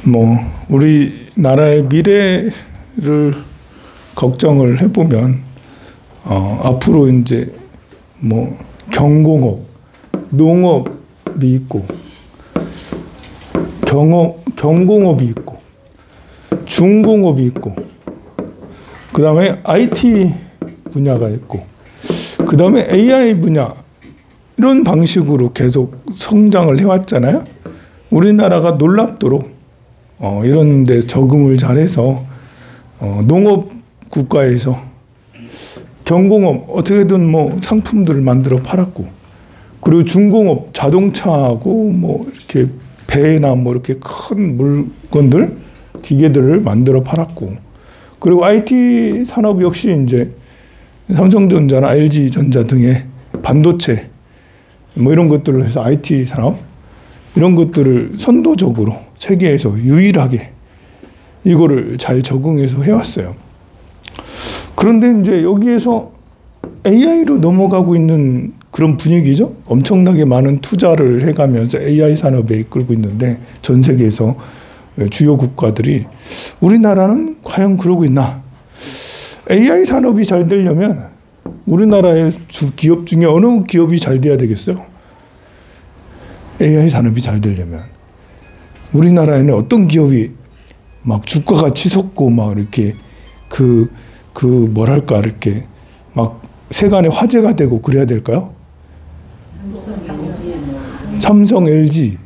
뭐 우리나라의 미래를 걱정을 해보면 앞으로 이제 뭐 경공업, 농업이 있고 경공업이 있고 중공업이 있고 그 다음에 IT 분야가 있고 그 다음에 AI 분야 이런 방식으로 계속 성장을 해왔잖아요. 우리나라가 놀랍도록 이런 데 적응을 잘해서 농업 국가에서 경공업 어떻게든 뭐 상품들을 만들어 팔았고 그리고 중공업 자동차하고 뭐 이렇게 배나 뭐 이렇게 큰 물건들 기계들을 만들어 팔았고 그리고 IT 산업 역시 이제 삼성전자나 LG전자 등의 반도체 뭐 이런 것들을 해서 IT 산업 이런 것들을 선도적으로 세계에서 유일하게 이거를 잘 적응해서 해왔어요. 그런데 이제 여기에서 AI로 넘어가고 있는 그런 분위기죠. 엄청나게 많은 투자를 해가면서 AI 산업에 이끌고 있는데 전 세계에서 주요 국가들이 우리나라는 과연 그러고 있나? AI 산업이 잘 되려면 우리나라의 기업 중에 어느 기업이 잘 돼야 되겠어요? AI 산업이 잘 되려면 우리나라에는 어떤 기업이 막 주가가 치솟고 막 이렇게 뭐랄까 이렇게 막 세간의 화제가 되고 그래야 될까요? 삼성, LG,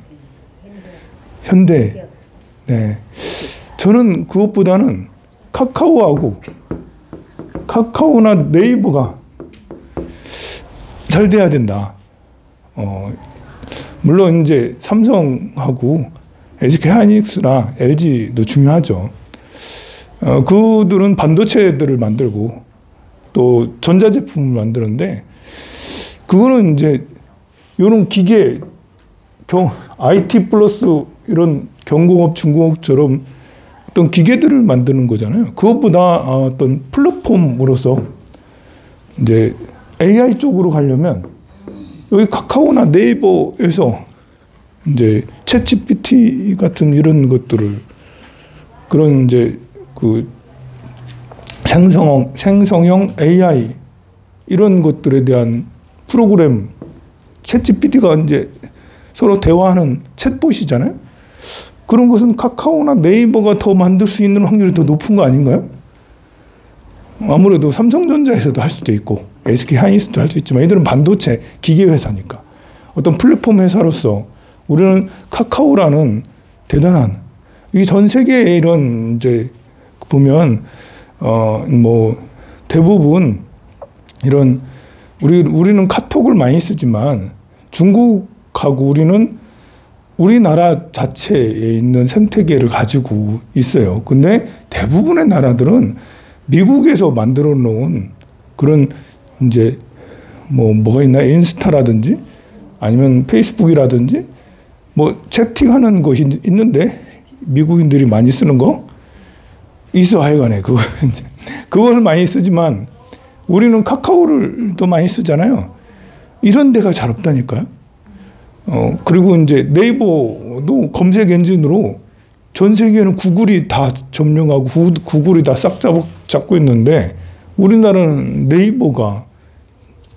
현대. 네. 저는 그것보다는 카카오나 네이버가 잘 돼야 된다. 물론 이제 삼성하고 SK 하이닉스나 LG도 중요하죠. 그들은 반도체들을 만들고 또 전자제품을 만드는데 그거는 이제 이런 기계 IT 플러스 이런 경공업, 중공업처럼 어떤 기계들을 만드는 거잖아요. 그것보다 어떤 플랫폼으로서 이제 AI 쪽으로 가려면 여기 카카오나 네이버에서 이제 챗GPT 같은 이런 것들을 그런 이제 그 생성형 AI 이런 것들에 대한 프로그램 챗GPT가 이제 서로 대화하는 챗봇이잖아요. 그런 것은 카카오나 네이버가 더 만들 수 있는 확률이 더 높은 거 아닌가요? 아무래도 삼성전자에서도 할 수도 있고 SK 하이닉스도 할 수 있지만 이들은 반도체 기계 회사니까 어떤 플랫폼 회사로서 우리는 카카오라는 대단한 이 전 세계에 이런 이제 보면 뭐 대부분 이런 우리는 카톡을 많이 쓰지만 중국하고 우리는 우리나라 자체에 있는 생태계를 가지고 있어요. 근데 대부분의 나라들은 미국에서 만들어 놓은 그런 이제 뭐가 있나 인스타라든지 아니면 페이스북이라든지 뭐 채팅하는 것이 있는데 미국인들이 많이 쓰는 거 있어 하여간에 그걸 많이 쓰지만 우리는 카카오를 더 많이 쓰잖아요. 이런 데가 잘 없다니까요. 그리고 이제 네이버도 검색 엔진으로 전 세계에는 구글이 다 점령하고 구글이 다 싹 잡고 있는데 우리나라는 네이버가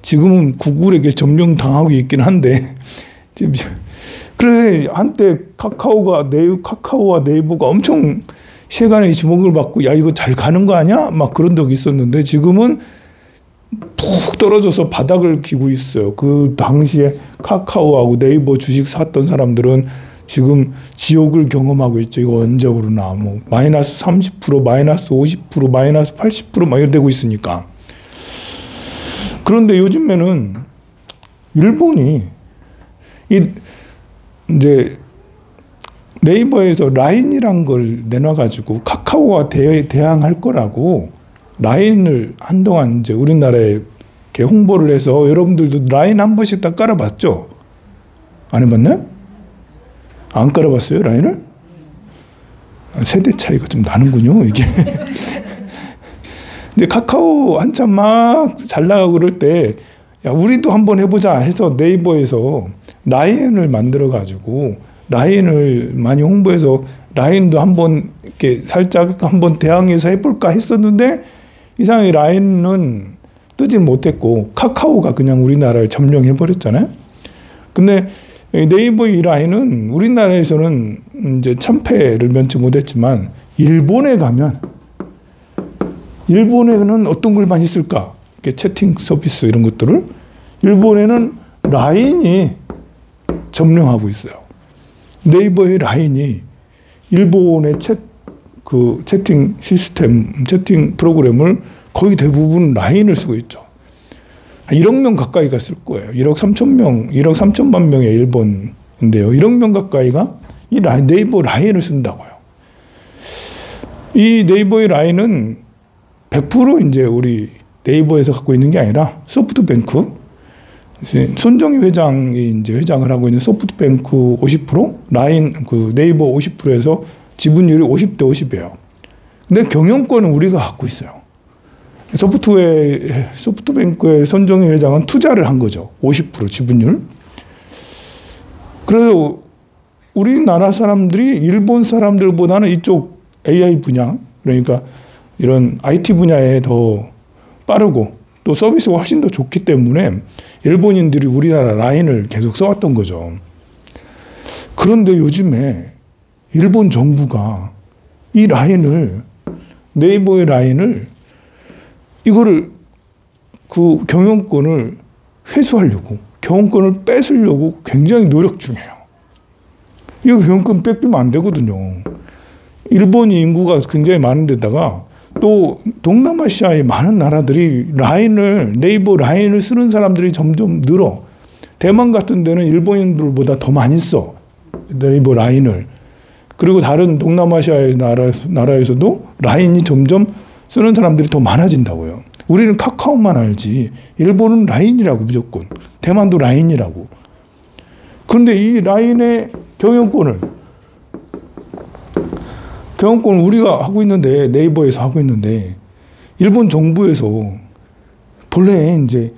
지금은 구글에게 점령당하고 있긴 한데 그래 한때 카카오와 네이버가 엄청 세간의 주목을 받고 야 이거 잘 가는 거 아니야? 막 그런 적이 있었는데 지금은 푹 떨어져서 바닥을 기고 있어요. 그 당시에 카카오하고 네이버 주식 샀던 사람들은 지금 지옥을 경험하고 있죠. 이거 언제 오르나 뭐 마이너스 30%, 마이너스 50%, 마이너스 80% 이렇게 되고 있으니까. 그런데 요즘에는 일본이 이제 네이버에서 라인이란 걸 내놔가지고 카카오와 대항할 거라고 라인을 한동안 이제 우리나라에 이렇게 홍보를 해서 여러분들도 라인 한 번씩 다 깔아봤죠. 안 해봤나요? 안 깔아봤어요, 라인을? 세대 차이가 좀 나는군요, 이게. 근데 카카오 한참 막 잘 나가고 그럴 때, 야, 우리도 한번 해보자 해서 네이버에서 라인을 만들어가지고, 라인을 많이 홍보해서, 라인도 한번 이렇게 살짝 한번 대항해서 해볼까 했었는데, 이상하게 라인은 뜨질 못했고, 카카오가 그냥 우리나라를 점령해버렸잖아요. 근데 네이버 이 라인은 우리나라에서는 이제 참패를 면치 못했지만, 일본에 가면, 일본에는 어떤 걸 많이 쓸까? 채팅 서비스 이런 것들을. 일본에는 라인이 점령하고 있어요. 네이버의 라인이 일본의 채팅 시스템, 채팅 프로그램을 거의 대부분 라인을 쓰고 있죠. 1억 명 가까이가 쓸 거예요. 1억 3천만 명의 일본인데요. 1억 명 가까이가 이 네이버 라인을 쓴다고요. 이 네이버의 라인은 100% 이제 우리 네이버에서 갖고 있는 게 아니라 소프트뱅크, 손정희 회장이 이제 회장을 하고 있는 소프트뱅크 50%, 라인 네이버 50%에서 지분율이 50대 50이에요. 근데 경영권은 우리가 갖고 있어요. 소프트뱅크의 손정희 회장은 투자를 한 거죠. 50% 지분율. 그래서 우리나라 사람들이 일본 사람들보다는 이쪽 AI 분야, 그러니까 이런 IT 분야에 더 빠르고 또 서비스가 훨씬 더 좋기 때문에 일본인들이 우리나라 라인을 계속 써왔던 거죠. 그런데 요즘에 일본 정부가 이 라인을, 네이버의 라인을, 이거를 그 경영권을 회수하려고, 경영권을 뺏으려고 굉장히 노력 중이에요. 이거 경영권 뺏기면 안 되거든요. 일본이 인구가 굉장히 많은 데다가 또 동남아시아의 많은 나라들이 라인을, 네이버 라인을 쓰는 사람들이 점점 늘어. 대만 같은 데는 일본인들보다 더 많이 써. 네이버 라인을. 그리고 다른 동남아시아의 나라에서도 라인이 점점 쓰는 사람들이 더 많아진다고요. 우리는 카카오만 알지. 일본은 라인이라고 무조건. 대만도 라인이라고. 그런데 이 라인의 경영권을 우리가 하고 있는데, 네이버에서 하고 있는데, 일본 정부에서 본래 이제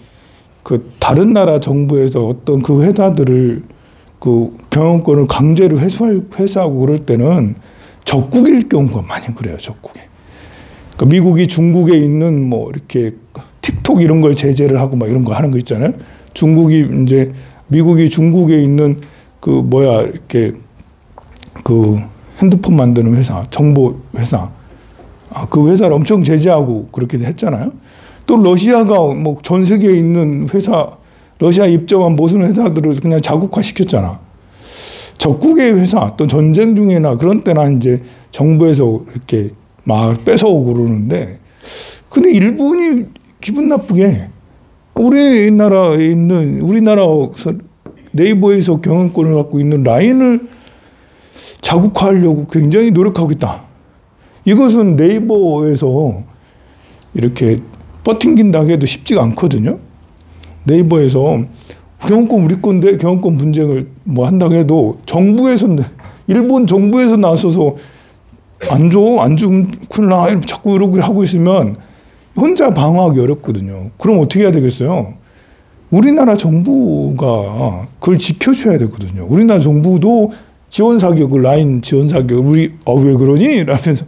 그 다른 나라 정부에서 어떤 그 회사들을 그 경영권을 강제로 회수하고 그럴 때는 적국일 경우가 많이 그래요, 적국에. 그러니까 미국이 중국에 있는 뭐 이렇게 틱톡 이런 걸 제재를 하고 막 이런 거 하는 거 있잖아요. 미국이 중국에 있는 이렇게 핸드폰 만드는 회사, 정보 회사, 그 회사를 엄청 제재하고 그렇게 했잖아요. 또 러시아가 뭐 전 세계에 있는 회사, 러시아 입점한 모든 회사들을 그냥 자국화 시켰잖아. 적국의 회사, 또 전쟁 중에나 그런 때나 이제 정부에서 이렇게 막 뺏어오고 그러는데, 근데 일본이 기분 나쁘게 우리나라 네이버에서 경영권을 갖고 있는 라인을 자국화하려고 굉장히 노력하고 있다. 이것은 네이버에서 이렇게 버팅긴다고 해도 쉽지가 않거든요. 네이버에서 경영권 우리 건데 경영권 분쟁을 뭐 한다고 해도 일본 정부에서 나서서 안 주면 큰일 나. 자꾸 이러고 하고 있으면 혼자 방어하기 어렵거든요. 그럼 어떻게 해야 되겠어요? 우리나라 정부가 그걸 지켜줘야 되거든요. 우리나라 정부도 지원 사격을, 라인 지원 사격을 왜 그러니? 라면서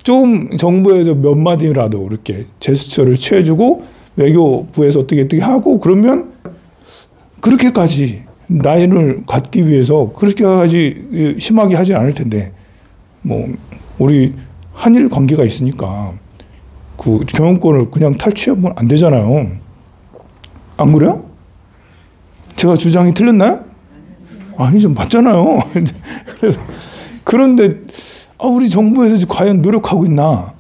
좀 정부에서 몇 마디라도 이렇게 제스처를 취해주고 외교부에서 어떻게 하고 그러면 그렇게까지 라인을 갖기 위해서 그렇게까지 심하게 하지 않을 텐데, 뭐 우리 한일 관계가 있으니까 그 경영권을 그냥 탈취하면 안 되잖아요. 안 그래요? 제가 주장이 틀렸나요? 아니죠, 맞잖아요. 그래서 그런데 우리 정부에서 과연 노력하고 있나?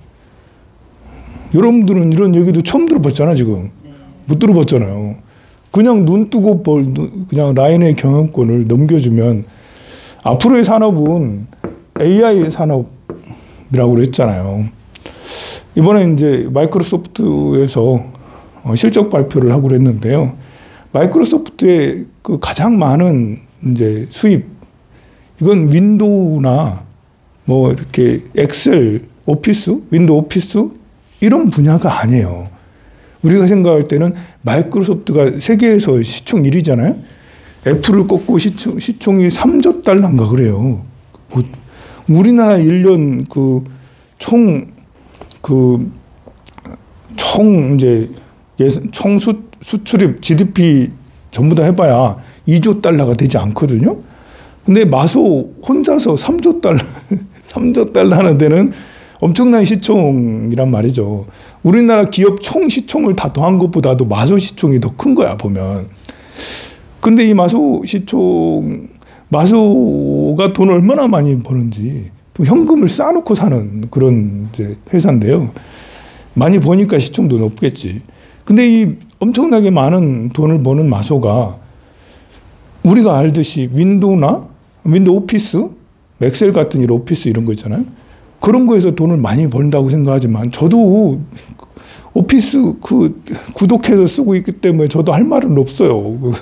여러분들은 이런 얘기도 처음 들어봤잖아, 지금. 못 들어봤잖아요. 그냥 눈 뜨고 그냥 라인의 경영권을 넘겨주면 앞으로의 산업은 AI 산업이라고 그랬잖아요. 이번에 이제 마이크로소프트에서 실적 발표를 하고 그랬는데요. 마이크로소프트의 그 가장 많은 이제 수입, 이건 윈도우나 뭐 이렇게 엑셀, 오피스, 윈도우 오피스 이런 분야가 아니에요. 우리가 생각할 때는 마이크로소프트가 세계에서 시총 1위잖아요. 애플을 꺾고 시총이 3조 달러인가 그래요. 우리나라 1년 총 수출입 GDP 전부 다 해봐야 2조 달러가 되지 않거든요. 근데 마소 혼자서 3조 달러, 3조 달러 하는 데는 엄청난 시총이란 말이죠. 우리나라 기업 총 시총을 다 더한 것보다도 마소 시총이 더 큰 거야, 보면. 근데 이 마소가 돈 얼마나 많이 버는지, 또 현금을 쌓아놓고 사는 그런 이제 회사인데요. 많이 버니까 시총도 높겠지. 근데 이 엄청나게 많은 돈을 버는 마소가 우리가 알듯이 윈도우 오피스, 엑셀 같은 이 오피스 이런 거 있잖아요. 그런 거에서 돈을 많이 번다고 생각하지만 저도 오피스 구독해서 쓰고 있기 때문에 저도 할 말은 없어요.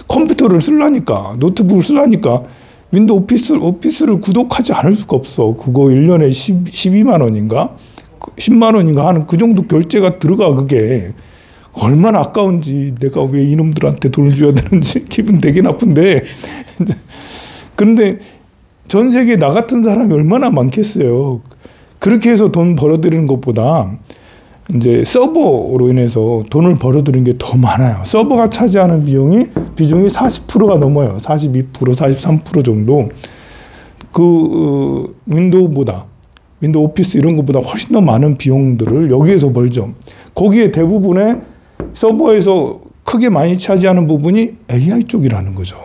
컴퓨터를 쓰려니까, 노트북을 쓰려니까 윈도우 오피스를 구독하지 않을 수가 없어. 그거 1년에 12만 원인가? 10만 원인가 하는 그 정도 결제가 들어가. 그게 얼마나 아까운지, 내가 왜 이놈들한테 돈을 줘야 되는지 기분 되게 나쁜데. 그런데 전 세계에 나 같은 사람이 얼마나 많겠어요. 그렇게 해서 돈 벌어들이는 것보다 이제 서버로 인해서 돈을 벌어들이는 게 더 많아요. 서버가 차지하는 비중이 40%가 넘어요. 42%, 43% 정도. 윈도우 오피스 이런 것보다 훨씬 더 많은 비용들을 여기에서 벌죠. 거기에 대부분의 서버에서 크게 많이 차지하는 부분이 AI 쪽이라는 거죠.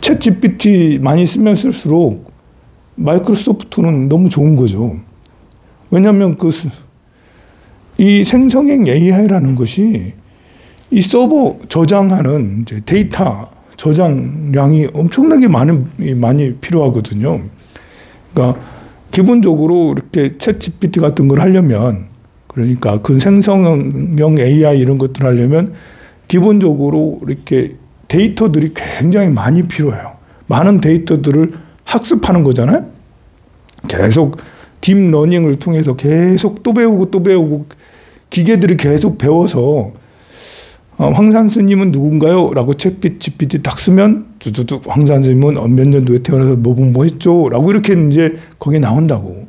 챗 GPT 많이 쓰면 쓸수록 마이크로소프트는 너무 좋은 거죠. 왜냐하면 이 생성형 AI라는 것이 이 서버 저장하는 이제 데이터 저장량이 엄청나게 많이 필요하거든요. 그러니까 기본적으로 이렇게 챗 GPT 같은 걸 하려면, 그러니까 그 생성형 AI 이런 것들 하려면 기본적으로 이렇게 데이터들이 굉장히 많이 필요해요. 많은 데이터들을 학습하는 거잖아요. 계속 딥러닝을 통해서 계속 또 배우고 기계들이 계속 배워서 황산 스님은 누군가요? 라고 챗 GPT 딱 쓰면 두두둑 황산 스님은 몇 년도에 태어나서 뭐 했죠? 라고 이렇게 이제 거기에 나온다고.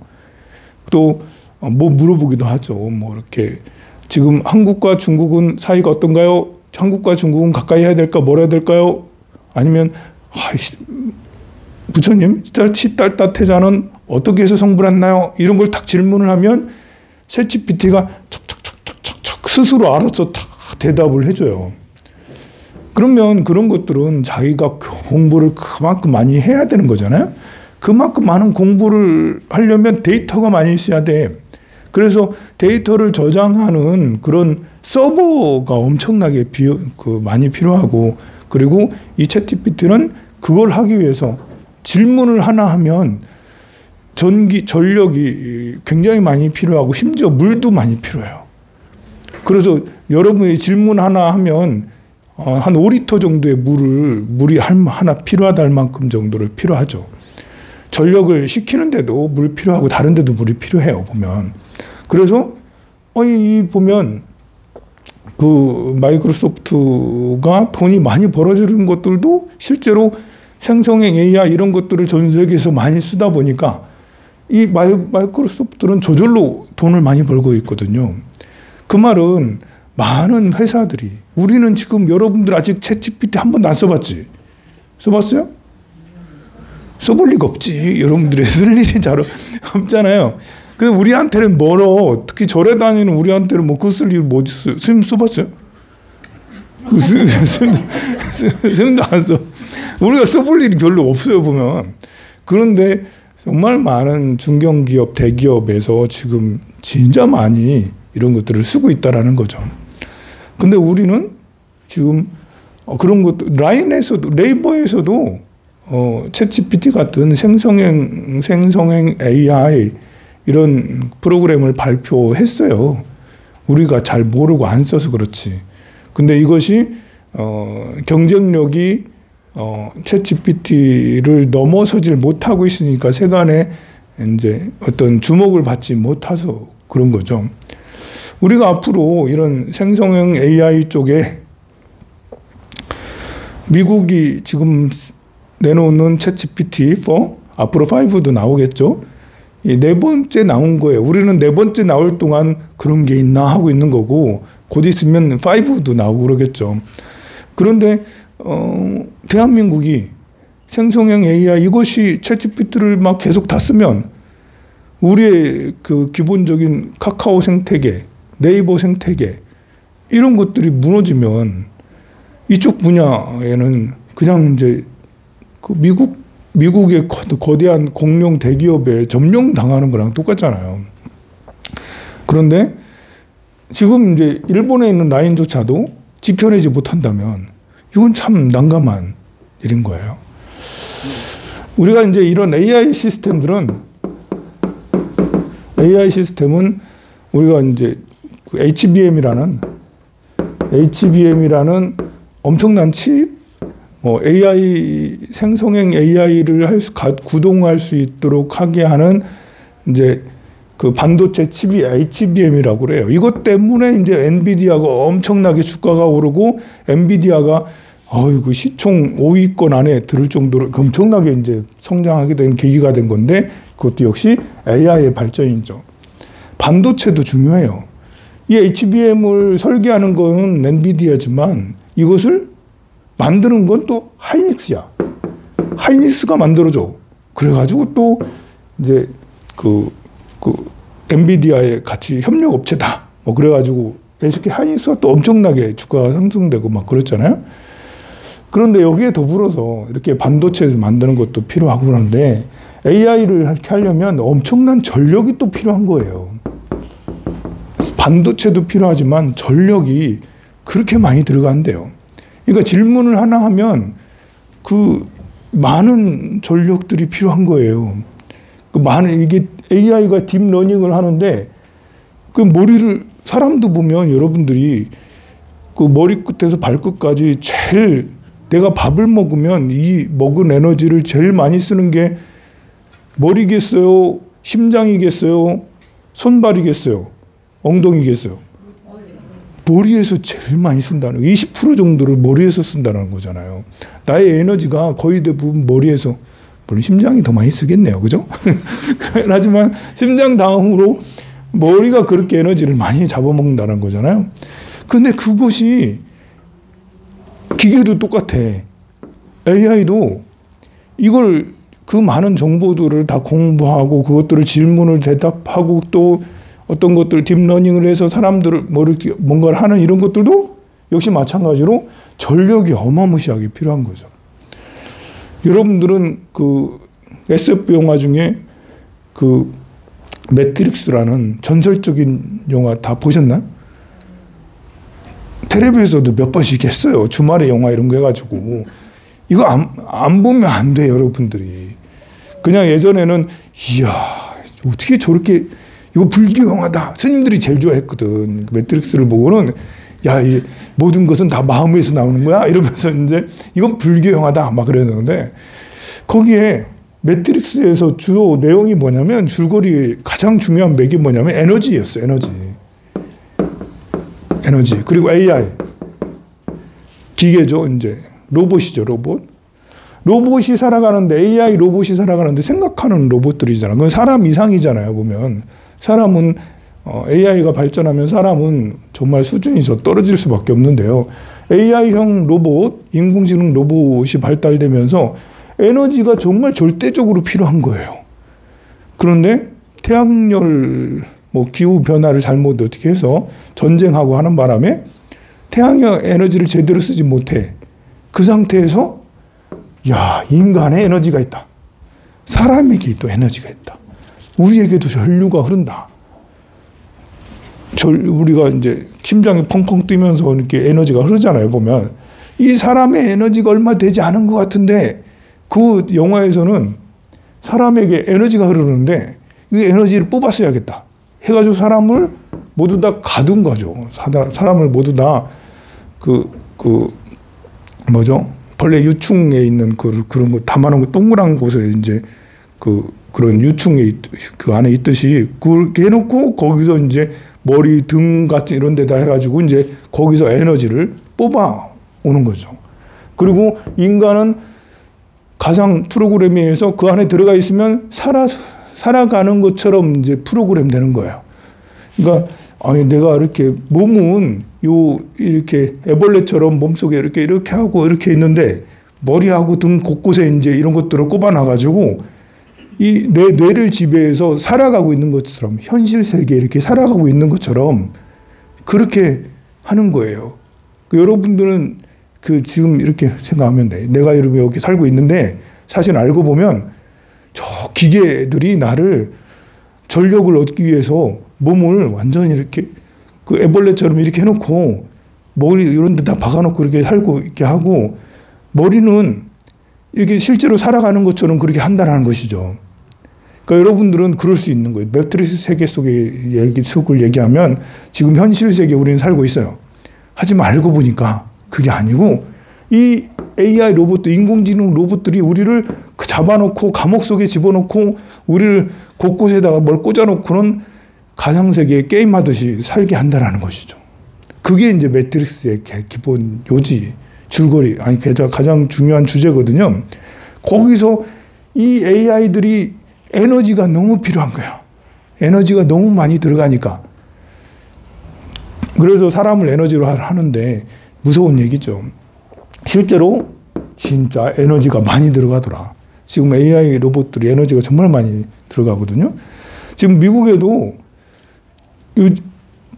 또 뭐 물어보기도 하죠. 뭐 이렇게 지금 한국과 중국은 사이가 어떤가요? 한국과 중국은 가까이 해야 될까? 멀어야 될까요? 아니면 부처님 시달따태자는 어떻게 해서 성불했나요? 이런 걸 딱 질문을 하면 챗GPT가 척척척척척 스스로 알아서 다 대답을 해줘요. 그러면 그런 것들은 자기가 공부를 그만큼 많이 해야 되는 거잖아요. 그만큼 많은 공부를 하려면 데이터가 많이 있어야 돼. 그래서 데이터를 저장하는 그런 서버가 엄청나게 많이 필요하고, 그리고 이 챗GPT는 그걸 하기 위해서 질문을 하나 하면 전력이 굉장히 많이 필요하고 심지어 물도 많이 필요해요. 그래서 여러분이 질문 하나 하면 한 5리터 정도의 물이 하나 필요하다 할 만큼 정도를 필요하죠. 전력을 식히는데도 물 필요하고 다른 데도 물이 필요해요, 보면. 그래서 보면 그 마이크로소프트가 돈이 많이 벌어지는 것들도 실제로 생성형 AI 이런 것들을 전 세계에서 많이 쓰다 보니까 이 마이크로소프트는 저절로 돈을 많이 벌고 있거든요. 그 말은 많은 회사들이, 우리는 지금 여러분들 아직 챗GPT 한 번도 안 써봤지? 써봤어요? 써볼 리가 없지. 여러분들이 쓸 일이 잘 없잖아요. 근데 우리한테는 멀어. 특히 절에 다니는 우리한테는 뭐 그 쓸 일 뭐지? 스님 써봤어요? 스님도 안 써. 우리가 써볼 일이 별로 없어요, 보면. 그런데 정말 많은 중견기업, 대기업에서 지금 진짜 많이 이런 것들을 쓰고 있다라는 거죠. 근데 우리는 지금 그런 것도 네이버에서도 챗GPT 같은 생성형 AI 이런 프로그램을 발표했어요. 우리가 잘 모르고 안 써서 그렇지. 근데 이것이 경쟁력이 챗 GPT를 넘어서질 못하고 있으니까 세간에 이제 어떤 주목을 받지 못해서 그런 거죠. 우리가 앞으로 이런 생성형 AI 쪽에 미국이 지금 내놓는 챗 GPT-4, 앞으로 5도 나오겠죠. 이 네 번째 나온 거예요. 우리는 네 번째 나올 동안 그런 게 있나 하고 있는 거고, 곧 있으면 5도 나오고 그러겠죠. 그런데 대한민국이 생성형 AI 이것이 챗 GPT를 막 계속 다 쓰면 우리의 그 기본적인 카카오 생태계, 네이버 생태계 이런 것들이 무너지면 이쪽 분야에는 그냥 이제 그 미국의 거대한 공룡 대기업에 점령당하는 거랑 똑같잖아요. 그런데 지금 이제 일본에 있는 라인조차도 지켜내지 못한다면 이건 참 난감한 일인 거예요. 우리가 이제 이런 AI 시스템은 우리가 이제 그 HBM이라는 엄청난 칩, 생성형 AI를 구동할 수 있도록 하게 하는 이제 그 반도체 칩이 HBM이라고 그래요. 이것 때문에 이제 엔비디아가 엄청나게 주가가 오르고, 엔비디아가 그 시총 5위권 안에 들을 정도로 엄청나게 이제 성장하게 된 계기가 된 건데, 그것도 역시 AI의 발전이죠. 반도체도 중요해요. 이 HBM을 설계하는 건 엔비디아지만 이것을 만드는 건 또 하이닉스야. 하이닉스가 만들어줘. 그래가지고 또 이제 그 엔비디아의 같이 협력 업체다. 그래가지고 SK 하이닉스가 또 엄청나게 주가가 상승되고 막 그랬잖아요. 그런데 여기에 더불어서 이렇게 반도체를 만드는 것도 필요하고 그러는데, AI를 이렇게 하려면 엄청난 전력이 또 필요한 거예요. 반도체도 필요하지만 전력이 그렇게 많이 들어간대요. 그러니까 질문을 하나 하면 그 많은 전력들이 필요한 거예요. 이게 AI가 딥러닝을 하는데, 그 사람도 보면 여러분들이 그 머리끝에서 발끝까지 제일, 내가 밥을 먹으면 이 먹은 에너지를 제일 많이 쓰는 게 머리겠어요? 심장이겠어요? 손발이겠어요? 엉덩이겠어요? 머리에서 제일 많이 쓴다는, 20% 정도를 머리에서 쓴다는 거잖아요. 나의 에너지가 거의 대부분 머리에서, 물론 심장이 더 많이 쓰겠네요. 그죠? 하지만 심장 다음으로 머리가 그렇게 에너지를 많이 잡아먹는다는 거잖아요. 근데 그것이 기계도 똑같아. AI도 이걸 그 많은 정보들을 다 공부하고 그것들을 질문을 대답하고 또 어떤 것들 딥러닝을 해서 사람들을 뭔가를 하는 이런 것들도 역시 마찬가지로 전력이 어마무시하게 필요한 거죠. 여러분들은 그 SF 영화 중에 그 매트릭스라는 전설적인 영화 다 보셨나요? 텔레비에서도 몇 번씩 했어요. 주말에 영화 이런 거 해가지고. 이거 안 보면 안 돼요, 여러분들이. 그냥 예전에는 이야 어떻게 저렇게, 이거 불교 영화다. 스님들이 제일 좋아했거든. 매트릭스를 보고는 야, 이 모든 것은 다 마음에서 나오는 거야? 이러면서 이제 이건 불교 영화다. 막 그랬는데, 거기에 매트릭스에서 주요 내용이 뭐냐면, 줄거리의 가장 중요한 맥이 뭐냐면 에너지였어요. 에너지. 그리고 AI. 기계죠. 이제 로봇이죠. 로봇이 살아가는데, AI 로봇이 살아가는데 생각하는 로봇들이잖아. 그건 사람 이상이잖아요. 보면 사람은 AI가 발전하면 사람은 정말 수준이 더 떨어질 수밖에 없는데요. AI형 로봇, 인공지능 로봇이 발달되면서 에너지가 정말 절대적으로 필요한 거예요. 그런데 태양열, 기후 변화를 잘못 어떻게 해서 전쟁하고 하는 바람에 태양의 에너지를 제대로 쓰지 못해. 그 상태에서 야, 인간의 에너지가 있다. 사람에게 또 에너지가 있다. 우리에게도 전류가 흐른다. 우리가 이제 심장이 펑펑 뛰면서 이렇게 에너지가 흐르잖아요. 보면 이 사람의 에너지가 얼마 되지 않은 것 같은데, 그 영화에서는 사람에게 에너지가 흐르는데 이 에너지를 뽑았어야겠다 해가지고 사람을 모두 다 가둔 거죠. 사람을 모두 다 벌레 유충에 있는 그런 거 담아놓은 거 동그란 곳에 이제 그런 유충이 그 안에 있듯이 그렇게 해놓고 거기서 이제 머리 등 같은 이런 데다 해가지고 이제 거기서 에너지를 뽑아 오는 거죠. 그리고 인간은 가상 프로그램에 의해서 그 안에 들어가 있으면 살아가는 것처럼 이제 프로그램 되는 거예요. 그러니까 아니 내가 이렇게 몸은 이렇게 애벌레처럼 몸속에 이렇게 하고 이렇게 있는데 머리하고 등 곳곳에 이제 이런 것들을 꼽아놔가지고 이 내 뇌를 지배해서 살아가고 있는 것처럼 현실 세계에 이렇게 살아가고 있는 것처럼 그렇게 하는 거예요. 여러분들은 지금 이렇게 생각하면 돼. 내가 이렇게 살고 있는데 사실 알고 보면 저 기계들이 나를 전력을 얻기 위해서 몸을 완전히 이렇게 애벌레처럼 이렇게 해놓고 머리 이런 데다 박아놓고 이렇게 살고 있게 하고 머리는 이렇게 실제로 살아가는 것처럼 그렇게 한다는 것이죠. 그러니까 여러분들은 그럴 수 있는 거예요. 매트리스 세계 속을 얘기하면 지금 현실 세계에 우리는 살고 있어요. 하지만 알고 보니까 그게 아니고 이 AI 로봇들, 인공지능 로봇들이 우리를 잡아놓고 감옥 속에 집어넣고 우리를 곳곳에다가 뭘 꽂아놓고는 가상세계에 게임하듯이 살게 한다는 것이죠. 그게 이제 매트릭스의 기본 요지, 줄거리, 가장 중요한 주제거든요. 거기서 이 AI들이 에너지가 너무 필요한 거야. 에너지가 너무 많이 들어가니까. 그래서 사람을 에너지로 하는데 무서운 얘기죠. 실제로 진짜 에너지가 많이 들어가더라. 지금 AI 로봇들이 에너지가 정말 많이 들어가거든요. 지금 미국에도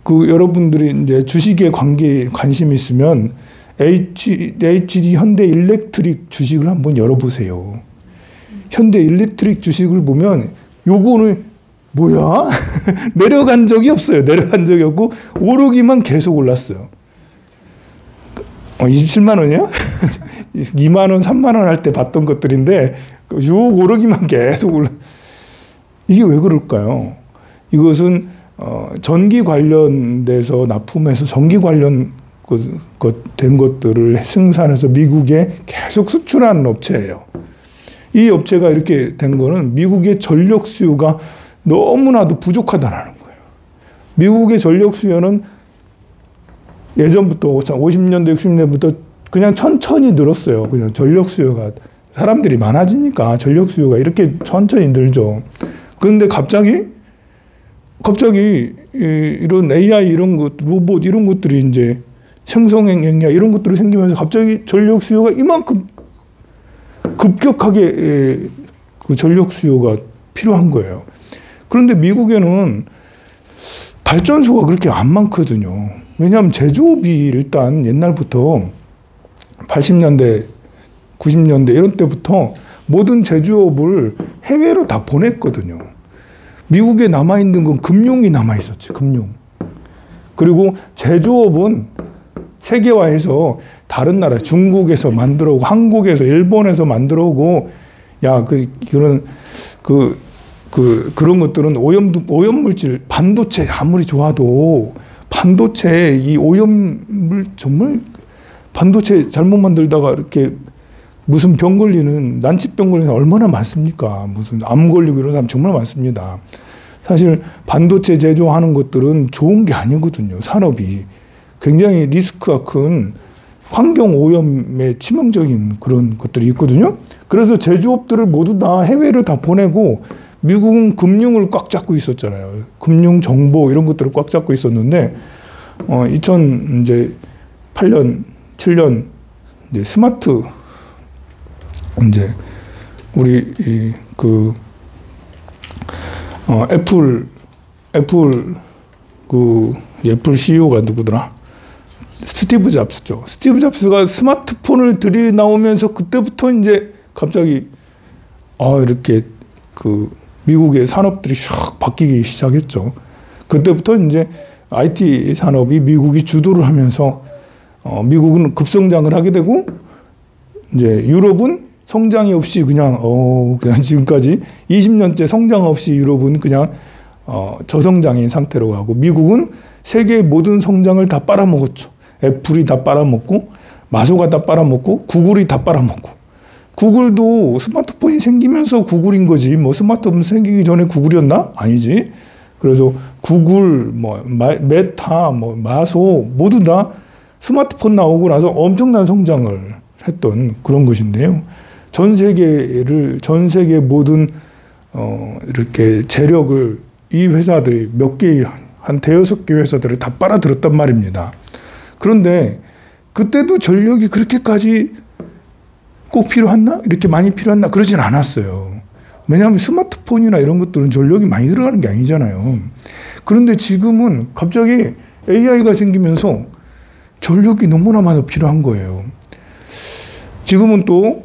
여러분들이 이제 주식에 관심 있으면 HD 현대 일렉트릭 주식을 한번 열어보세요. 현대 일렉트릭 주식을 보면 요거는 뭐야? 내려간 적이 없어요. 내려간 적이 없고 오르기만 계속 올랐어요. 27만 원이요? 2만 원, 3만 원 할 때 봤던 것들인데 쭉 오르기만 계속 올라. 이게 왜 그럴까요? 이것은 전기 관련돼서 납품해서 전기 관련 된 것들을 생산해서 미국에 계속 수출하는 업체예요. 이 업체가 이렇게 된 거는 미국의 전력 수요가 너무나도 부족하다는 거예요. 미국의 전력 수요는 예전부터 50년대, 60년대부터 그냥 천천히 늘었어요. 그냥 전력 수요가 사람들이 많아지니까 전력 수요가 이렇게 천천히 늘죠. 그런데 갑자기 이런 AI 이런 것, 로봇 이런 것들이 이제 생성행량 이런 것들이 생기면서 갑자기 전력 수요가 이만큼 급격하게 그 전력 수요가 필요한 거예요. 그런데 미국에는 발전소가 그렇게 안 많거든요. 왜냐하면 제조업이 일단 옛날부터 80년대, 90년대 이런 때부터 모든 제조업을 해외로 다 보냈거든요. 미국에 남아있는 건 금융이 남아있었지, 금융. 그리고 제조업은 세계화해서 다른 나라, 중국에서 만들어 오고, 한국에서, 일본에서 만들어 오고, 그런 것들은 오염물질, 반도체 아무리 좋아도 반도체 이 오염물 정말 반도체 잘못 만들다가 이렇게 무슨 병 걸리는 난치병 걸리는 얼마나 많습니까? 무슨 암 걸리고 이런 사람 정말 많습니다. 사실 반도체 제조하는 것들은 좋은 게 아니거든요. 산업이 굉장히 리스크가 큰 환경 오염에 치명적인 그런 것들이 있거든요. 그래서 제조업들을 모두 다 해외로 다 보내고 미국은 금융을 꽉 잡고 있었잖아요. 금융 정보 이런 것들을 꽉 잡고 있었는데 2008년, 7년 이제 스마트 이제 우리 애플 CEO가 누구더라? 스티브 잡스죠. 스티브 잡스가 스마트폰을 들이나오면서 그때부터 이제 갑자기 이렇게 미국의 산업들이 샥 바뀌기 시작했죠. 그때부터 이제 IT 산업이 미국이 주도를 하면서 미국은 급성장을 하게 되고 이제 유럽은 성장이 없이 그냥 지금까지 20년째 성장 없이 유럽은 그냥 저성장인 상태로 가고 미국은 세계의 모든 성장을 다 빨아먹었죠. 애플이 다 빨아먹고 마소가 다 빨아먹고 구글이 다 빨아먹고 구글도 스마트폰이 생기면서 구글인 거지 뭐 스마트폰 생기기 전에 구글이었나? 아니지. 그래서 구글, 뭐 메타, 뭐 마소 모두 다 스마트폰 나오고 나서 엄청난 성장을 했던 그런 것인데요. 전 세계 모든 이렇게 재력을 이 회사들이 몇 개, 한 대여섯 개 회사들을 다 빨아들였단 말입니다. 그런데 그때도 전력이 그렇게까지 꼭 필요했나? 이렇게 많이 필요했나? 그러진 않았어요. 왜냐하면 스마트폰이나 이런 것들은 전력이 많이 들어가는 게 아니잖아요. 그런데 지금은 갑자기 AI가 생기면서 전력이 너무나 많이 필요한 거예요. 지금은 또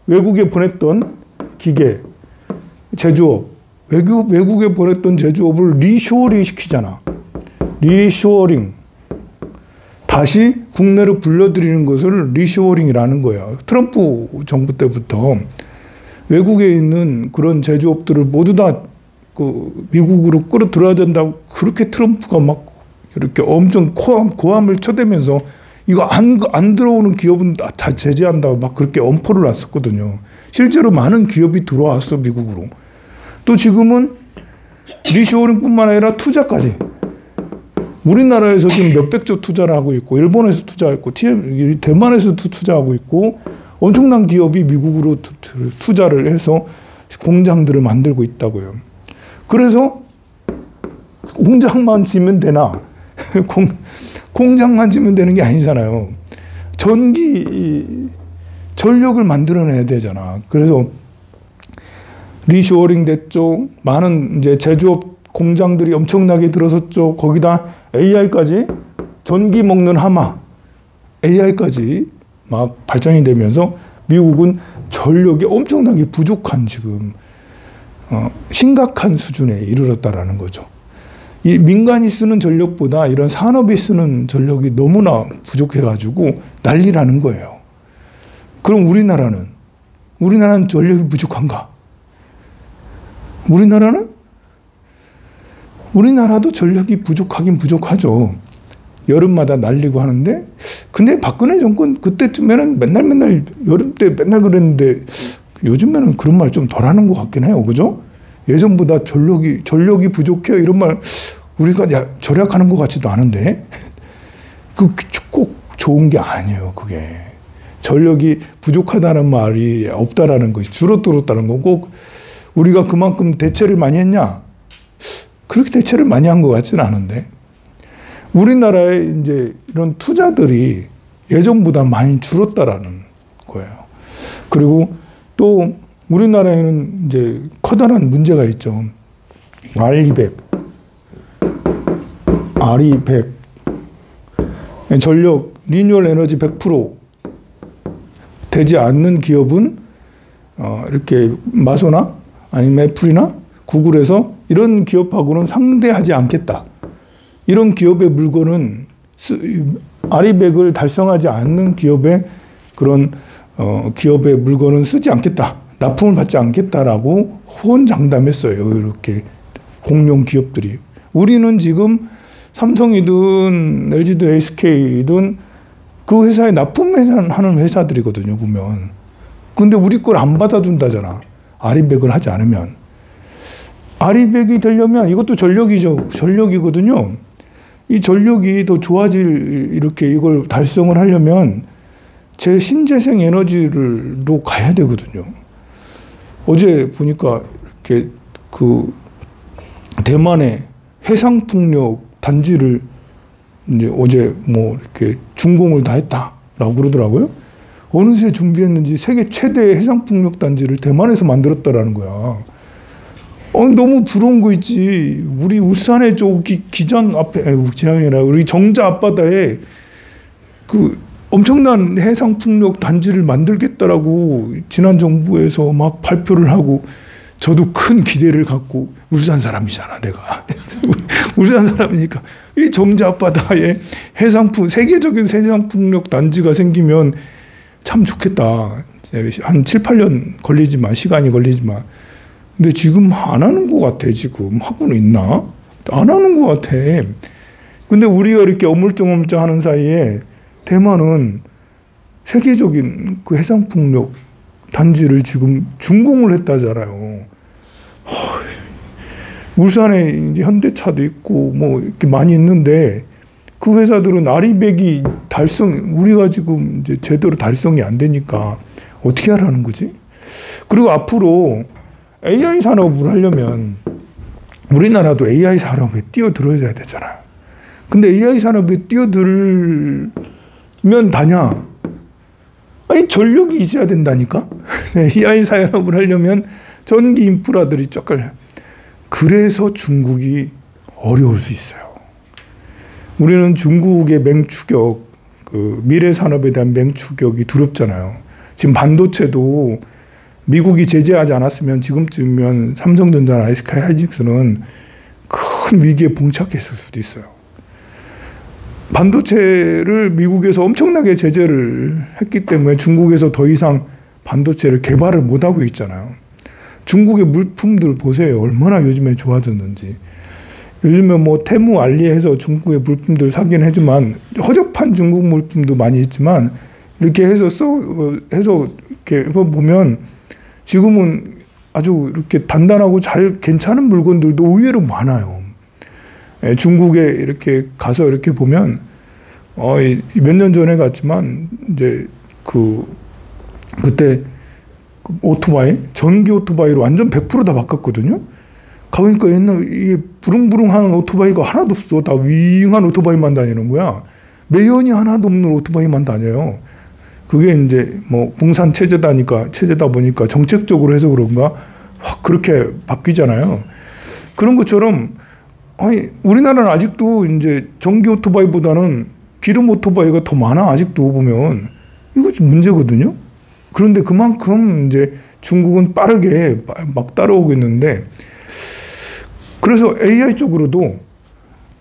외국에 보냈던 기계, 제조업, 외국에 보냈던 제조업을 리쇼어링 시키잖아. 리쇼어링. 다시 국내로 불러들이는 것을 리쇼어링이라는 거예요. 트럼프 정부 때부터 외국에 있는 그런 제조업들을 모두 다 그 미국으로 끌어들여야 된다고 그렇게 트럼프가 막 이렇게 엄청 고함을 쳐대면서 이거 안 들어오는 기업은 다 제재한다고 막 그렇게 엄포를 놨었거든요. 실제로 많은 기업이 들어왔어, 미국으로. 또 지금은 리쇼어링뿐만 아니라 투자까지. 우리나라에서 지금 몇백조 투자를 하고 있고, 일본에서 투자했고, 대만에서도 투자하고 있고, 엄청난 기업이 미국으로 투자를 해서 공장들을 만들고 있다고요. 그래서 공장만 지면 되나? 공장만 지면 되는 게 아니잖아요. 전력을 만들어내야 되잖아. 그래서 리쇼어링 됐죠. 많은 이제 제조업 공장들이 엄청나게 들어섰죠. 거기다 AI까지 전기 먹는 하마, AI까지 막 발전이 되면서 미국은 전력이 엄청나게 부족한 지금 심각한 수준에 이르렀다라는 거죠. 이 민간이 쓰는 전력보다 이런 산업이 쓰는 전력이 너무나 부족해가지고 난리라는 거예요. 그럼 우리나라는 전력이 부족한가? 우리나라도 전력이 부족하긴 부족하죠. 여름마다 날리고 하는데, 근데 박근혜 정권 그때쯤에는 맨날 여름 때 맨날 그랬는데 요즘에는 그런 말 좀 덜 하는 것 같긴 해요. 그죠? 예전보다 전력이 부족해요. 이런 말 우리가 절약하는 것 같지도 않은데. 꼭 좋은 게 아니에요. 그게. 전력이 부족하다는 말이 없다라는 것이 줄어들었다는 거 꼭 우리가 그만큼 대체를 많이 했냐? 그렇게 대체를 많이 한 것 같지는 않은데. 우리나라의 이제 이런 투자들이 예전보다 많이 줄었다라는 거예요. 그리고 또 우리나라에는 이제 커다란 문제가 있죠. RE100. 전력, 리뉴얼 에너지 100% 되지 않는 기업은 이렇게 마소나 아니면 애플이나 구글에서 이런 기업하고는 상대하지 않겠다. 이런 기업의 물건은 RE100을 달성하지 않는 기업의 그런 기업의 물건은 쓰지 않겠다. 납품을 받지 않겠다라고 호언장담했어요. 이렇게 공룡 기업들이. 우리는 지금 삼성이든 LG든 SK든 그 회사에 납품하는 회사들이거든요, 보면. 근데 우리 걸 안 받아준다잖아. RE100을 하지 않으면. RE100이 되려면 이것도 전력이거든요. 이 전력이 더 이렇게 이걸 달성을 하려면 신재생 에너지로 가야 되거든요. 어제 보니까 이렇게 대만의 해상풍력 단지를 이제 어제 뭐 이렇게 준공을 다 했다라고 그러더라고요. 어느새 준비했는지 세계 최대 해상풍력 단지를 대만에서 만들었다라는 거야. 너무 부러운 거 있지. 우리 울산의 기장 앞에, 우리 정자 앞바다에 엄청난 해상풍력 단지를 만들겠다라고 지난 정부에서 막 발표를 하고 저도 큰 기대를 갖고 울산 사람이잖아, 내가. 울산 사람이니까 이 정자 앞바다에 세계적인 해상풍력 단지가 생기면 참 좋겠다. 한 7, 8년 시간이 걸리지만. 근데 지금 안 하는 것 같아, 지금. 하고는 있나? 안 하는 것 같아. 근데 우리가 이렇게 어물쩡어물쩡 하는 사이에 대만은 세계적인 그 해상풍력 단지를 지금 준공을 했다잖아요. 울산에 이제 현대차도 있고 뭐 이렇게 많이 있는데 그 회사들은 아리백이 우리가 지금 이제 제대로 달성이 안 되니까 어떻게 하라는 거지? 그리고 앞으로 AI 산업을 하려면 우리나라도 AI 산업에 뛰어들어야 되잖아요. 근데 AI 산업에 뛰어들면 다냐? 아니, 전력이 있어야 된다니까? AI 산업을 하려면 전기 인프라들이 쫙 깔려. 그래서 중국이 어려울 수 있어요. 우리는 중국의 맹추격, 그 미래 산업에 대한 맹추격이 두렵잖아요. 지금 반도체도 미국이 제재하지 않았으면 지금쯤이면 삼성전자나 SK 하이닉스는 큰 위기에 봉착했을 수도 있어요. 반도체를 미국에서 엄청나게 제재를 했기 때문에 중국에서 더 이상 반도체를 개발을 못하고 있잖아요. 중국의 물품들 보세요. 얼마나 요즘에 좋아졌는지. 요즘에 뭐 테무 알리에서 중국의 물품들 사긴 하지만 허접한 중국 물품도 많이 있지만 이렇게 해서 이렇게 보면 지금은 아주 이렇게 단단하고 잘 괜찮은 물건들도 의외로 많아요. 중국에 이렇게 가서 이렇게 보면 몇 년 전에 갔지만 이제 그때 오토바이 전기 오토바이로 완전 100% 다 바꿨거든요. 가보니까 옛날 이게 부릉부릉 하는 오토바이가 하나도 없어. 다 윙한 오토바이만 다니는 거야. 매연이 하나도 없는 오토바이만 다녀요. 그게 이제 뭐 공산 체제다 보니까 정책적으로 해서 그런가 확 그렇게 바뀌잖아요. 그런 것처럼 아니 우리나라는 아직도 이제 전기 오토바이보다는 기름 오토바이가 더 많아. 아직도 보면 이거 좀 문제거든요. 그런데 그만큼 이제 중국은 빠르게 막 따라오고 있는데 그래서 AI 쪽으로도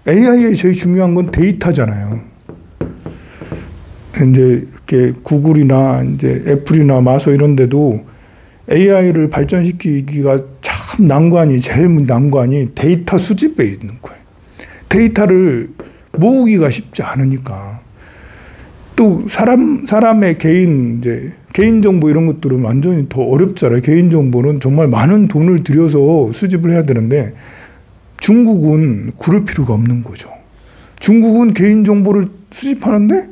AI에 제일 중요한 건 데이터잖아요. 이제 이렇게 구글이나 이제 애플이나 마소 이런 데도 AI를 발전시키기가 참 제일 난관이 데이터 수집에 있는 거예요. 데이터를 모으기가 쉽지 않으니까. 또 사람의 개인 정보 이런 것들은 완전히 더 어렵잖아요. 개인 정보는 정말 많은 돈을 들여서 수집을 해야 되는데 중국은 그럴 필요가 없는 거죠. 중국은 개인 정보를 수집하는데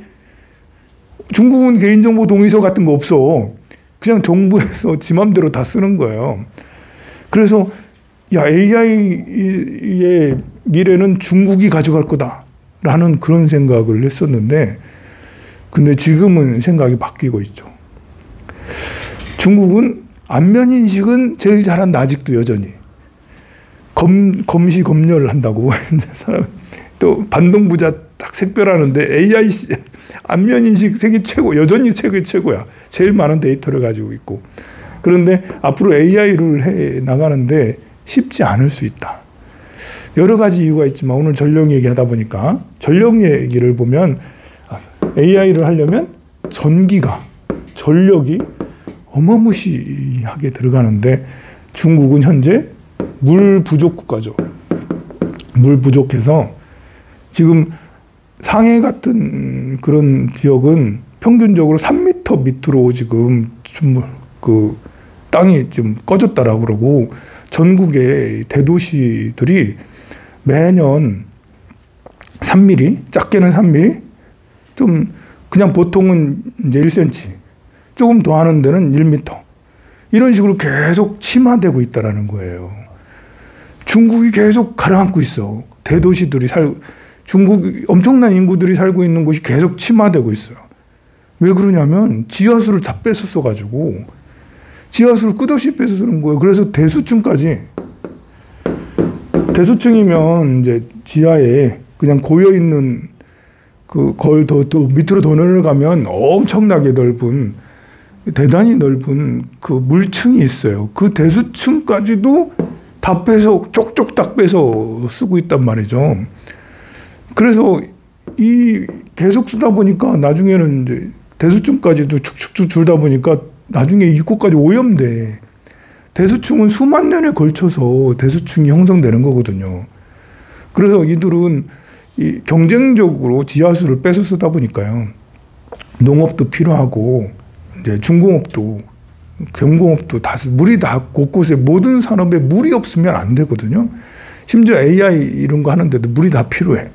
중국은 개인정보 동의서 같은 거 없어. 그냥 정부에서 지 맘대로 다 쓰는 거예요. 그래서 AI의 미래는 중국이 가져갈 거다라는 그런 생각을 했었는데 근데 지금은 생각이 바뀌고 있죠. 중국은 안면인식은 제일 잘한다. 아직도 여전히. 검시검열을 한다고. 사람 또 반동부자 딱 색별하는데 AI 안면인식 세계 최고, 여전히 최고야. 제일 많은 데이터를 가지고 있고. 그런데 앞으로 AI를 해 나가는데 쉽지 않을 수 있다. 여러 가지 이유가 있지만 오늘 전력 얘기하다 보니까 전력 얘기를 보면 AI를 하려면 전력이 어마무시하게 들어가는데 중국은 현재 물 부족 국가죠. 물 부족해서 지금 상해 같은 그런 지역은 평균적으로 3m 밑으로 지금 그 땅이 좀 꺼졌다라고 그러고 전국의 대도시들이 매년 3mm, 작게는 3mm, 좀 그냥 보통은 이제 1cm, 조금 더 하는 데는 1m. 이런 식으로 계속 침하되고 있다라는 거예요. 중국이 계속 가라앉고 있어. 대도시들이 중국 엄청난 인구들이 살고 있는 곳이 계속 침하되고 있어요. 왜 그러냐면 지하수를 다 뺏었어가지고 지하수를 끝없이 뺏어 쓰는 거예요. 그래서 대수층이면 이제 지하에 그냥 고여 있는 그걸 더 밑으로 더 내려가면 엄청나게 넓은 대단히 넓은 그 물층이 있어요. 그 대수층까지도 다 쪽쪽 다 빼서 쓰고 있단 말이죠. 그래서 계속 쓰다 보니까 나중에는 이제 대수층까지도 축축축 줄다 보니까 나중에 입구까지 오염돼. 대수층은 수만 년에 걸쳐서 대수층이 형성되는 거거든요. 그래서 이들은 경쟁적으로 지하수를 뺏어 쓰다 보니까요. 농업도 필요하고 이제 중공업도 경공업도 다 물이 다 곳곳에 모든 산업에 물이 없으면 안 되거든요. 심지어 AI 이런 거 하는데도 물이 다 필요해.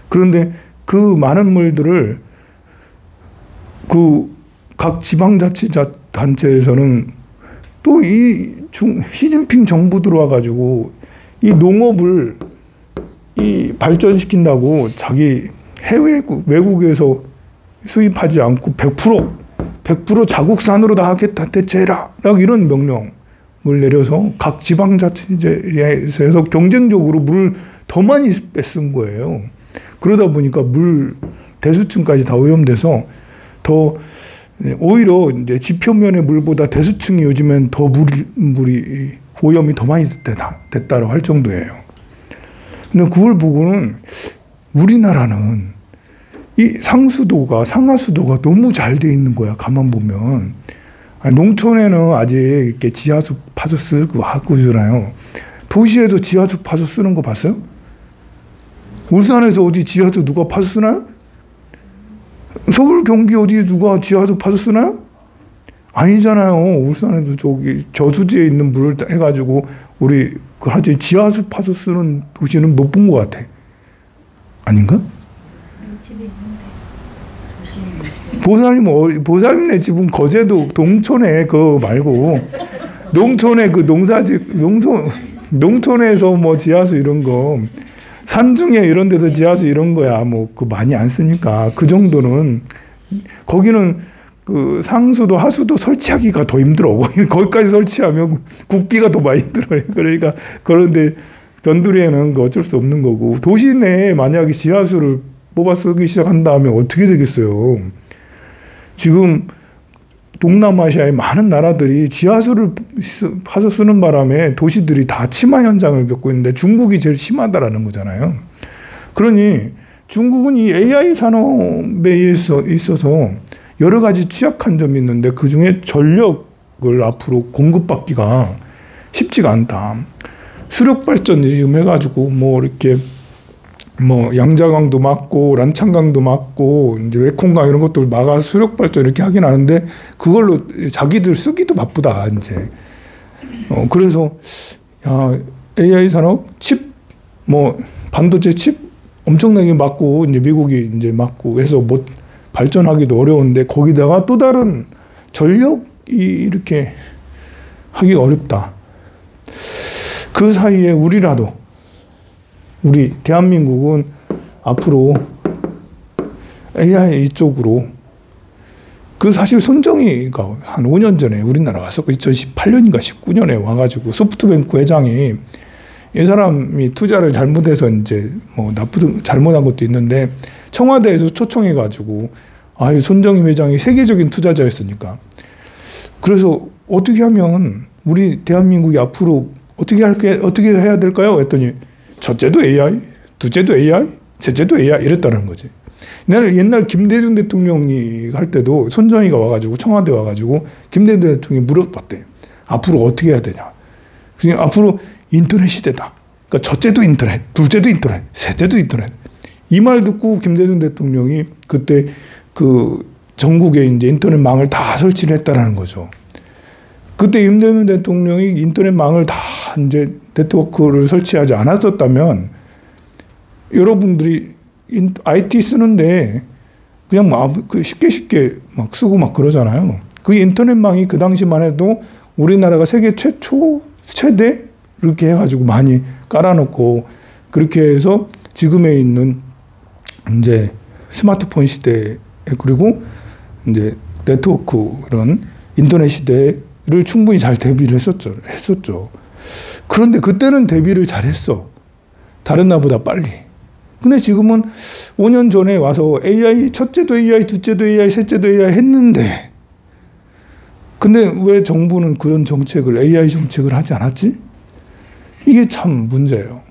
그런데 그 많은 물들을 그 각 지방자치단체에서는 또 이 시진핑 정부 들어와가지고 이 농업을 이 발전시킨다고 자기 외국에서 수입하지 않고 100% 자국산으로 다 하겠다, 대체해라. 이런 명령을 내려서 각 지방자치제에서 경쟁적으로 물을 더 많이 뺏은 거예요. 그러다 보니까 물 대수층까지 다 오염돼서 더 오히려 이제 지표면의 물보다 대수층이 요즘엔 더 물이 오염이 더 많이 됐다고 할 정도예요. 근데 그걸 보고는 우리나라는 이 상수도가 상하수도가 너무 잘 돼 있는 거야. 가만 보면 농촌에는 아직 이렇게 지하수 파서 쓰고 하고 있잖아요. 도시에서 지하수 파서 쓰는 거 봤어요? 울산에서 어디 지하수 누가 파서 쓰나요? 서울 경기 어디 누가 지하수 파서 쓰나요? 아니잖아요. 울산에도 저기 저수지에 있는 물을 해가지고 우리 그 하지 지하수 파서 쓰는 도시는 못 본 것 같아. 아닌가? 보살님네 집은 거제도 동촌에 그 말고 농촌에 그 농촌에서 뭐 지하수 이런 거 산중에 이런 데서 지하수 이런 거야 뭐 그 많이 안 쓰니까 그 정도는 거기는 그 상수도 하수도 설치하기가 더 힘들어. 거기까지 설치하면 국비가 더 많이 들어요. 그러니까 그런데 변두리에는 그 어쩔 수 없는 거고 도시 내에 만약에 지하수를 뽑아 쓰기 시작한다면 어떻게 되겠어요? 지금 동남아시아의 많은 나라들이 지하수를 파서 쓰는 바람에 도시들이 다 침하 현상을 겪고 있는데 중국이 제일 심하다라는 거잖아요. 그러니 중국은 이 AI 산업에 있어서 여러 가지 취약한 점이 있는데 그중에 전력을 앞으로 공급받기가 쉽지가 않다. 수력 발전 지금 해가지고 뭐 이렇게 뭐 양자강도 막고 란창강도 막고 이제 외콩강 이런 것들 막아 수력 발전 이렇게 하긴 하는데 그걸로 자기들 쓰기도 바쁘다 이제. 그래서 야 AI 산업 칩 뭐 반도체 칩 엄청나게 막고 이제 미국이 이제 막고 해서 뭐 발전하기도 어려운데 거기다가 또 다른 전력이 이렇게 하기가 어렵다. 그 사이에 우리 대한민국은 앞으로 AI 쪽으로 그 사실 손정희가 한 5년 전에 우리나라 와서 2018년인가 19년에 와가지고 소프트뱅크 회장이 이 사람이 투자를 잘못해서 이제 뭐 잘못한 것도 있는데 청와대에서 초청해가지고 손정희 회장이 세계적인 투자자였으니까 그래서 어떻게 하면 우리 대한민국이 앞으로 어떻게 해야 될까요? 했더니 첫째도 AI, 둘째도 AI, 셋째도 AI 이랬다는 거지. 옛날 김대중 대통령이 할 때도 손정희가 와가지고 청와대 와가지고 김대중 대통령이 물어봤대. 앞으로 어떻게 해야 되냐. 그냥 앞으로 인터넷 시대다. 그러니까 첫째도 인터넷, 둘째도 인터넷, 셋째도 인터넷. 이 말 듣고 김대중 대통령이 그때 그 전국에 이제 인터넷망을 다 설치를 했다라는 거죠. 그때 김대중 대통령이 인터넷망을 다 이제 네트워크를 설치하지 않았었다면 여러분들이 IT 쓰는데 그냥 막 쉽게 막 쓰고 막 그러잖아요. 그 인터넷망이 그 당시만 해도 우리나라가 세계 최대 이렇게 해가지고 많이 깔아놓고 그렇게 해서 지금에 있는 이제 스마트폰 시대 그리고 이제 네트워크 그런 인터넷 시대를 충분히 잘 대비를 했었죠. 그런데 그때는 대비를 잘했어. 다른 나라보다 빨리. 근데 지금은 5년 전에 와서 AI, 첫째도 AI, 둘째도 AI, 셋째도 AI 했는데 근데 왜 정부는 그런 정책을, AI 정책을 하지 않았지? 이게 참 문제예요.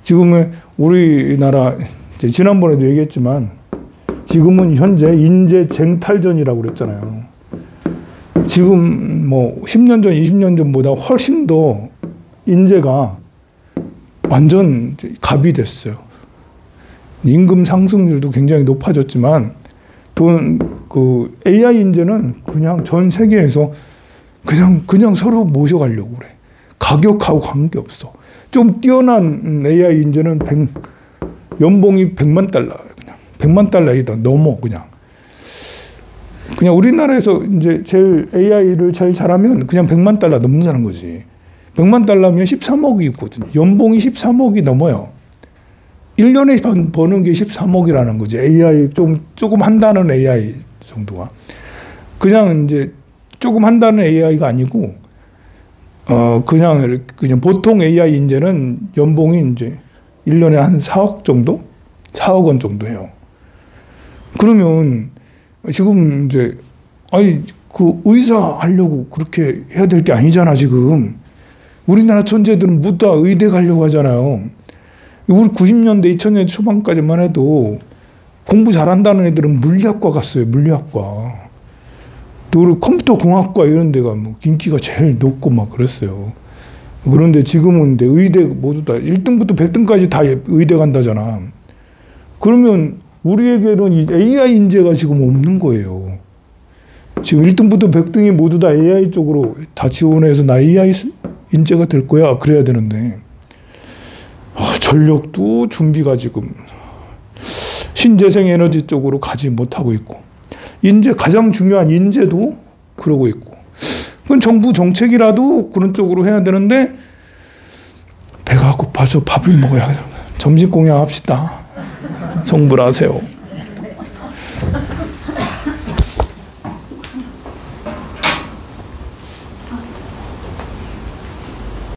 지금의 우리나라, 지난번에도 얘기했지만 지금은 현재 인재 쟁탈전이라고 그랬잖아요. 지금 뭐 10년 전, 20년 전보다 훨씬 더 인재가 완전 갑이 됐어요. 임금 상승률도 굉장히 높아졌지만 그 AI 인재는 그냥 전 세계에서 그냥 서로 모셔가려고 그래. 가격하고 관계없어. 좀 뛰어난 AI 인재는 연봉이 100만 달러. 그냥 100만 달러이다. 넘어, 그냥 우리나라에서 이제 제일 AI를 제일 잘하면 그냥 100만 달러 넘는다는 거지. 100만 달러면 13억이 있거든요. 연봉이 13억이 넘어요. 1년에 버는 게 13억이라는 거지. AI 조금 한다는 AI 정도가. 그냥 이제 조금 한다는 AI가 아니고, 그냥 보통 AI 인재는 연봉이 이제 1년에 한 4억 정도? 4억 원 정도 해요. 그러면 지금 이제, 그 의사 하려고 그렇게 해야 될 게 아니잖아, 지금. 우리나라 천재들은 모두 다 의대 가려고 하잖아요. 우리 90년대, 2000년대 초반까지만 해도 공부 잘한다는 애들은 물리학과 갔어요, 물리학과. 또 컴퓨터 공학과 이런 데가 뭐 인기가 제일 높고 막 그랬어요. 그런데 지금은 의대 모두 다 1등부터 100등까지 다 의대 간다잖아. 그러면 우리에게는 이 AI 인재가 지금 없는 거예요. 지금 1등부터 100등이 모두 다 AI 쪽으로 다 지원해서 나 AI 인재가 될 거야. 그래야 되는데. 전력도 준비가 지금 신재생 에너지 쪽으로 가지 못하고 있고, 가장 중요한 인재도 그러고 있고, 그건 정부 정책이라도 그런 쪽으로 해야 되는데, 배가 고파서 밥을 먹어야 점심 공양합시다. 성불하세요.